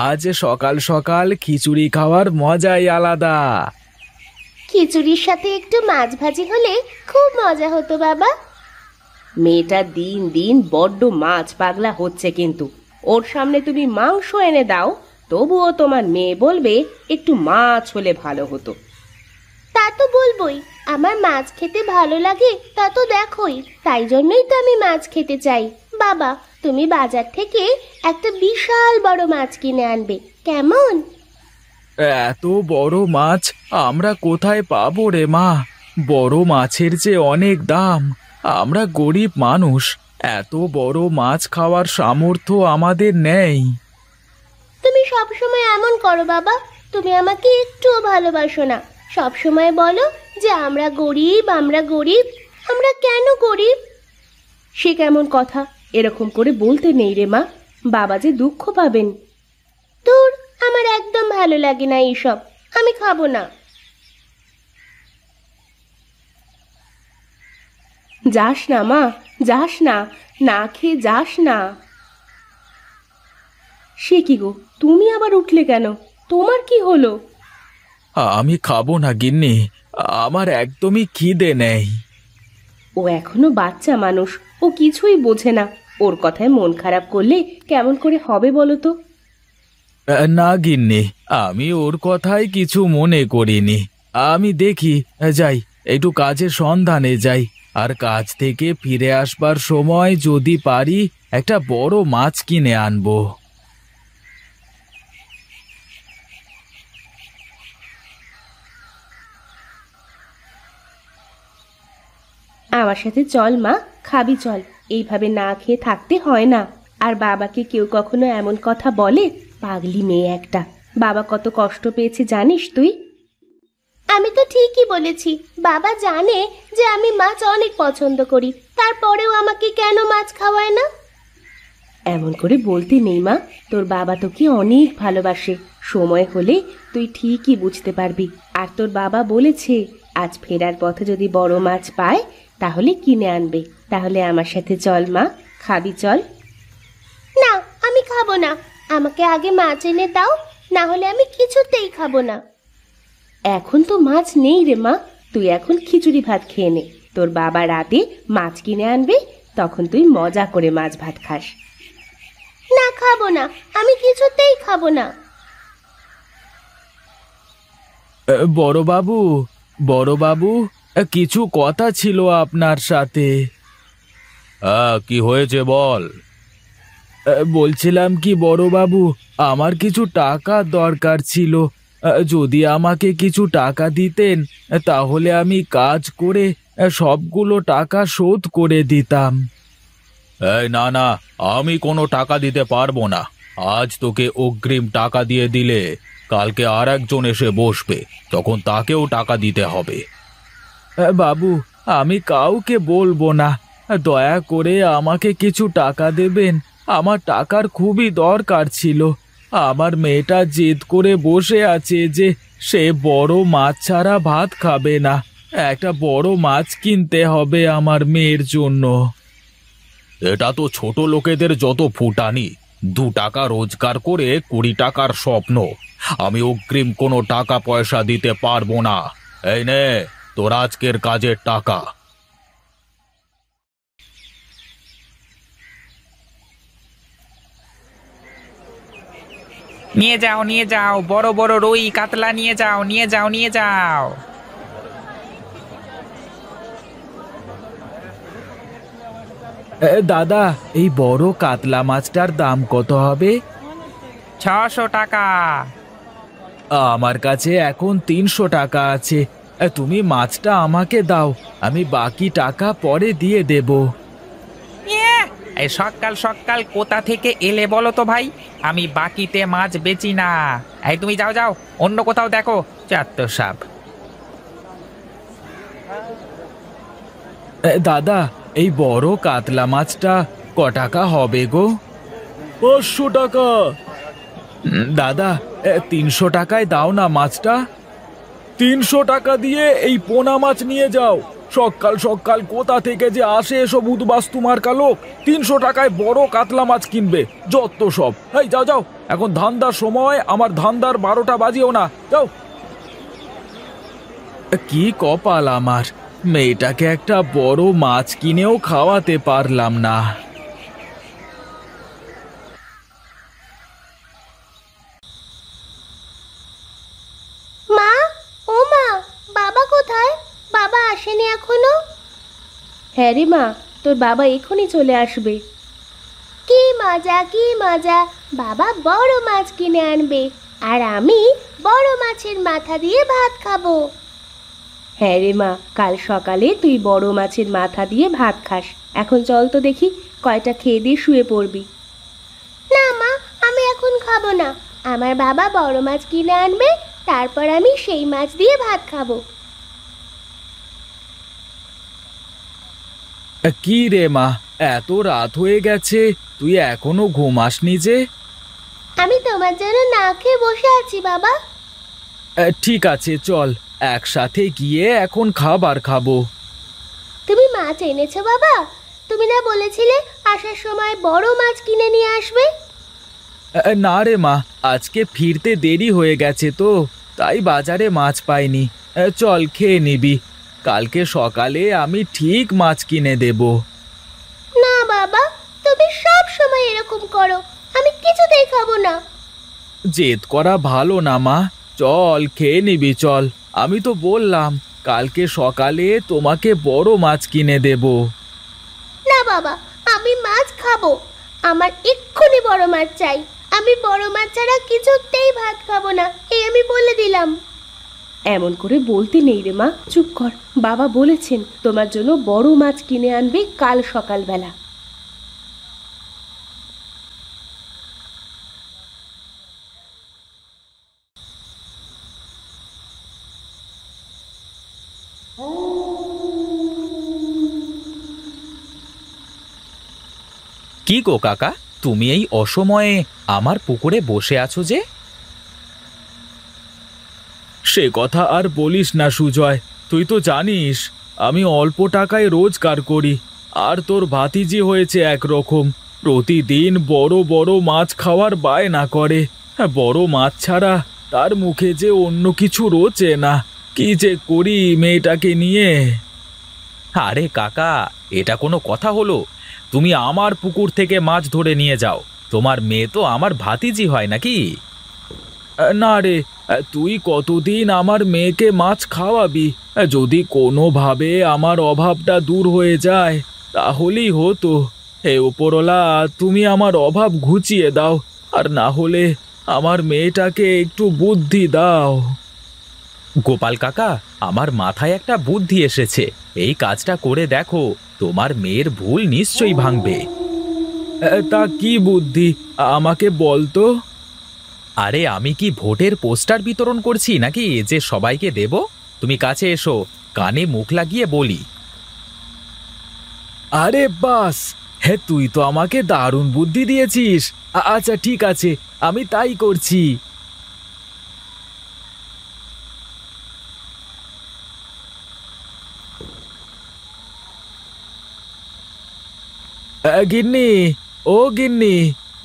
আজ সকাল সকাল খিচুড়ি খাওয়ার মজাই আলাদা। খিচুড়ির সাথে একটু মাছ ভাজি হলে খুব মজা হতো বাবা। মেয়েটা দিন দিন বড্ড মাছ পাগলা হচ্ছে, কিন্তু ওর সামনে তুমি মাংস এনে দাও, তবুও তোমার মেয়ে বলবে একটু মাছ হলে ভালো হতো। তা তো বলবোই, আমার মাছ খেতে ভালো লাগে তা তো দেখোই, তাই জন্যই তো আমি মাছ খেতে চাই। বাবা, তুমি বাজার থেকে একটা বিশাল বড় মাছ কিনে আনবে, কেমন? এত বড় মাছ আমরা কোথায় পাবো রে মা? বড় মাছের যে অনেক দাম। আমরা গরিব মানুষ, এত বড় মাছ খাওয়ার সামর্থ্য আমাদের নেই। তুমি সব সময় এমন করো বাবা, তুমি আমাকে একটুও ভালোবাসো না। সব সময় বলো যে আমরা গরিব, আমরা গরিব। আমরা কেন গরিব? সে কেমন কথা? এরকম করে বলতে নেই রে মা, বাবা যে দুঃখ পাবেন। তোর আমার একদম ভালো লাগে না এইসব, আমি খাবো না। যাস না মা, যাস না, না খেয়ে যাস না। সে কি গো, তুমি আবার উঠলে কেন? তোমার কি হলো? আমি খাবো না গিন্নি, আমার একদমই খিদে নেই। ও এখনো বাচ্চা মানুষ, ও কিছুই বোঝে না। ওর কথায় মন খারাপ করলে কেমন করে হবে বলো তো? না গিন্নি, আমি ওর কথাই কিছু মনে করিনি। আমি দেখি, যাই একটু কাজের সন্ধানে যাই, আর কাজ থেকে ফিরে আসবার সময় যদি পারি একটা বড় মাছ কিনে আনবো। আমার সাথে চল মা, খাবি চল। এইভাবে না খেয়ে থাকতে হয় না। আর বাবাকে কেউ কখনো এমন কথা বলে? পাগলি মেয়ে একটা। বাবা কত কষ্ট পেয়েছে জানিস তুই? আমি তো ঠিকই বলেছি, বাবা জানে যে আমি মাছ অনেক পছন্দ করি, তারপরেও আমাকে কেন মাছ খাওয়ায় না? এমন করে বলতে নেই মা, তোর বাবা তোকে অনেক ভালোবাসে। সময় হলে তুই ঠিকই বুঝতে পারবি। আর তোর বাবা বলেছে আজ ফেরার পথে যদি বড় মাছ পায় তাহলে কিনে আনবে। তাহলে আমার সাথে চল মা, খাবি চল। না, আমি খাবো না। আমাকে আগে মাছ এনে দাও, না হলে আমি কিছুতেই খাবো না। এখন তো মাছ নেই রে মা, তুই এখন খিচুড়ি ভাত খেয়ে নে। তোর বাবা রাতে মাছ কিনে আনবে, তখন তুই মজা করে মাছ ভাত খাস। না, খাবো না, আমি কিছুতেই খাবো না। বড়বাবু, বড়বাবু, কিছু কথা ছিল আপনার সাথে। কি হয়েছে বল। বলছিলাম কি বড়বাবু, আমার কিছু টাকা দরকার ছিল। যদি আমাকে কিছু টাকা দিতেন তাহলে আমি কাজ করে সবগুলো টাকা শোধ করে দিতাম। এই না না, আমি কোনো টাকা দিতে পারবো না। আজ তোকে অগ্রিম টাকা দিয়ে দিলে কালকে আর একজন এসে বসবে, তখন তাকেও টাকা দিতে হবে। বাবু, আমি কাউকে বলবো না, দয়া করে আমাকে কিছু টাকা দেবেন। আমার টাকার খুবই দরকার ছিল। আমার মেয়েটা জেদ করে বসে আছে যে সে বড় মাছ ছাড়া ভাত খাবে না। একটা বড় মাছ কিনতে হবে আমার মেয়ের জন্য। এটা তো ছোট লোকেদের যত ফুটানি। 2 টাকা রোজগার করে 20 টাকার স্বপ্ন। আমি অগ্রিম কোনো টাকা পয়সা দিতে পারবো না। এই নে তোর আজকের কাজের টাকা। নিয়ে যাও, নিয়ে যাও, বড় বড় রুই কাতলা নিয়ে যাও, নিয়ে যাও, নিয়ে যাও। দাদা, এই বড় কাতলা মাছটার দাম কত হবে? 600 টাকা। আমার কাছে এখন 300 টাকা আছে। তুমি মাছটা আমাকে দাও, আমি বাকি টাকা পরে দিয়ে দেব। ইয়ে, এই সকাল সকাল কোথা থেকে এলে বলো তো ভাই? আমি বাকিতে মাছ বেচি না। এই তুমি যাও যাও, অন্য কোথাও দেখো, চাত্তর সাপ। দাদা, এই বড় কাতলা মাছটা ক টাকা হবে গো? 500 টাকা। দাদা, 300 টাকায় দাও না মাছটা। 300 টাকা দিয়ে এই পোনা মাছ নিয়ে যাও, সকাল সকাল কোথা থেকে যে আসে এসব উদ্বাস্তু মার্কা লোক! 300 টাকায় বড় কাতলা মাছ কিনবে, যত সব! এই যাও যাও, এখন ধান্দার সময়, আমার ধান্দার 12টা বাজিও না, যাও। কি কপাল আমার, মেয়েটাকে একটা বড় মাছ কিনেও খাওয়াতে পারলাম না। মা, ও মা, বাবা কোথায়? বাবা আসেনি এখনো? হ্যাঁ রে মা, তোর বাবা এখনই চলে আসবে। কি মজা, কি মজা! বাবা বড় মাছ কিনে আনবে, আর আমি বড় মাছের মাথা দিয়ে ভাত খাবো। হ্যাঁ রে মা, কাল সকালে তুই বড় মাছের মাথা দিয়ে ভাত খাস। এখন চল তো দেখি, কয়টা খেয়ে দিয়ে শুয়ে পড়বি। না মা, আমি এখন খাবো না। আমার বাবা বড় মাছ কিনে আনবে, তারপর আমি সেই মাছ দিয়ে ভাত খাবো। কি রে মা, এত রাত হয়ে গেছে, তুই এখনো ঘুমাসনি যে? আমি তোমার জন্য না খেয়ে বসে আছি বাবা। ঠিক আছে, চল একসাথে গিয়ে এখন খাবার খাবো। তুমি মাছ এনেছো বাবা? তুমি না বলেছিলে আসার সময় বড় মাছ কিনে নিয়ে আসবে? না রে মা, আজকে ফিরতে দেরি হয়ে গেছে তো, তাই বাজারে মাছ পাইনি। চল খেয়ে নিবি, কালকে সকালে আমি ঠিক মাছ কিনে দেব। না বাবা, তুমি সব সময় এরকম করো, আমি কিছুতেই খাবো না। জেদ করা ভালো না মা, চল খেয়ে নিবি চল। আমি তো বললাম কালকে সকালে তোমাকে বড় মাছ কিনে দেব। না বাবা, আমি মাছ খাবো, আমার এক্ষুনি বড় মাছ চাই। আমি বড় মাছ ছাড়া কিছুতেই ভাত খাবো না, এই আমি বলে দিলাম। এমন করে বলতে নেই রে মা, চুপ কর। বাবা বলেছেন তোমার জন্য বড় মাছ কিনে আনবে কাল সকালবেলা। কি গো কাকা, তুমি এই অসময়ে আমার পুকুরে বসে আছো যে? সে কথা আর বলিস না সুজয়, তুই তো জানিস আমি অল্প টাকায় রোজগার করি, আর তোর ভাতিজি হয়েছে একরকম, প্রতিদিন বড় বড় মাছ খাওয়ার বায়না করে। বড় মাছ ছাড়া তার মুখে যে অন্য কিছু রোচে না। কি যে করি মেয়েটাকে নিয়ে! আরে কাকা, এটা কোনো কথা হলো? তুমি আমার পুকুর থেকে মাছ ধরে নিয়ে যাও, তোমার মেয়ে তো আমার ভাতিজি হয় নাকি? না রে, তুই কতদিন আমার মেয়েকে মাছ খাওয়াবি? যদি কোনোভাবে আমার অভাবটা দূর হয়ে যায় তাহলেই হতো। হে উপরওয়ালা, তুমি আমার অভাব ঘুচিয়ে দাও, আর না হলে আমার মেয়েটাকে একটু বুদ্ধি দাও। গোপাল কাকা, আমার মাথায় একটা বুদ্ধি এসেছে, এই কাজটা করে দেখো, তোমার মেয়ের ভুল নিশ্চয়ই ভাঙবে। তা কি বুদ্ধি, আমাকে বল তো। আরে আমি কি ভোটের পোস্টার বিতরণ করছি নাকি যে সবাইকে দেব? তুমি কাছে এসো, কানে মুখ লাগিয়ে বলি। আরে বাস, হ্যাঁ তুই তো আমাকে দারুণ বুদ্ধি দিয়েছিস। আচ্ছা ঠিক আছে, আমি তাই করছি। গিন্নি, ও গিন্নি,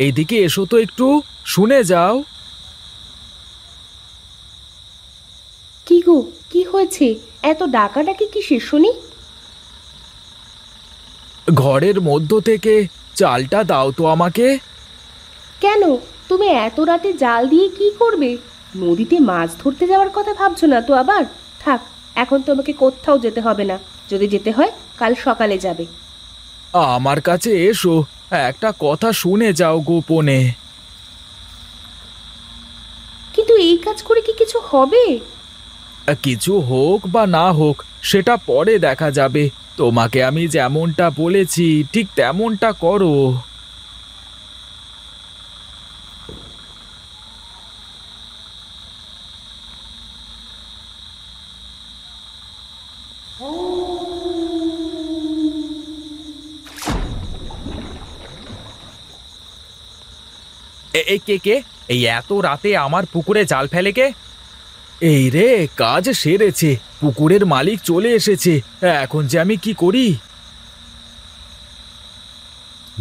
এইদিকে এসো তো, একটু শুনে যাও। কি গো, কি হয়েছে? এত ডাকাডাকি কিসের শুনি? ঘরের মধ্য থেকে চালটা দাও তো আমাকে। কেন, তুমি এত রাতে জাল দিয়ে কি করবে? নদীতে মাছ ধরতে যাওয়ার কথা ভাবছো না তো আবার? থাক, এখন তোমাকে কোথাও যেতে হবে না, যদি যেতে হয় কাল সকালে যাবে। আমার কাছে এসো, একটা কথা শুনে যাও গোপনে। কিন্তু এই কাজ করে কি কিছু হবে? কিছু হোক বা না হোক সেটা পরে দেখা যাবে। তোমাকে আমি যেমনটা বলেছি ঠিক তেমনটা করো। এই কে কে এই এত রাতে আমার পুকুরে জাল ফেলে কে? এই রে, কাজ সেরেছে, পুকুরের মালিক চলে এসেছে। এখন যে আমি কি করি?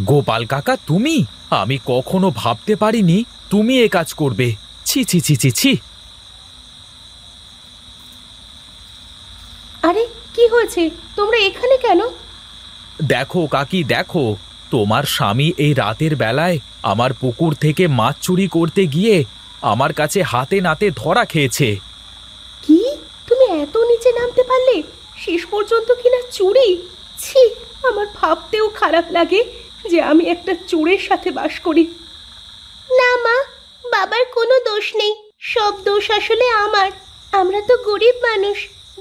গোপাল কাকা, তুমি? আমি কখনো ভাবতে পারিনি তুমি এ কাজ করবে। ছি ছি ছি ছি ছি। আরে কি হয়েছে? তোমরা এখানে কেন? দেখো কাকি, দেখো, তোমার স্বামী এই রাতের বেলায় আমার পুকুর থেকে মাছ চুরি করতে গিয়ে আমার কাছে হাতে নাতে ধরা খেয়েছে। কি? তুমি এত নিচে নামতে পারলে? শেষ পর্যন্ত কিনা চুরি! ছি, আমার ভাবতেও খারাপ লাগে যে আমি একটা চোরের সাথে বাস করি। না মা, বাবার কোনো দোষ নেই, সব দোষ আসলে আমার। আমরা তো গরিব মানুষ,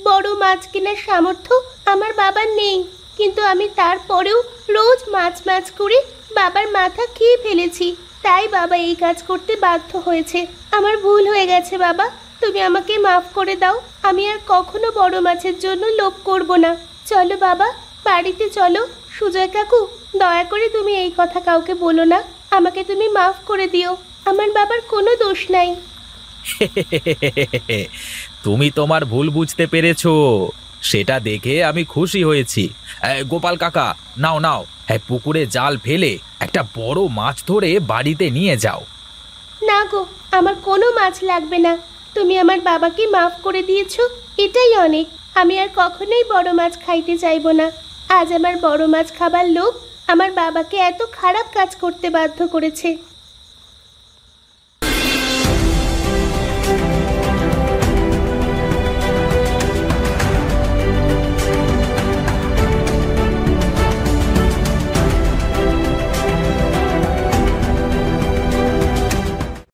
বড় মাছ কেনার সামর্থ্য আমার বাবার নেই, কিন্তু আমি তারপরেও রোজ মাছ মাছ করে বাবার মাথা খেয়ে ফেলেছি। তাই বাবা এই কাজ করতে বাধ্য হয়েছে। আমার ভুল হয়ে গেছে বাবা, তুমি আমাকে মাফ করে দাও। আমি আর কখনো বড় মাছের জন্য লোভ করব না। চলো বাবা, বাড়িতে চলো। সুজয় কাকু, দয়া করে তুমি এই কথা কাউকে বলো না। আমাকে তুমি মাফ করে দিও, আমার বাবার কোনো দোষ নাই। তুমি তোমার ভুল বুঝতে পেরেছো, সেটা দেখে আমি খুশি হয়েছি। গোপাল কাকা, নাও নাও, পুকুরে জাল ফেলে একটা বড় মাছ ধরে বাড়িতে নিয়ে যাও। না গো, আমার কোনো মাছ লাগবে না। তুমি আমার বাবাকে মাফ করে দিয়েছো, এটাই অনেক। আমি আর কখনোই বড় মাছ খাইতে চাইবো না। আজ আমার বড় মাছ খাবার লোভ আমার বাবাকে এত খারাপ কাজ করতে বাধ্য করেছে।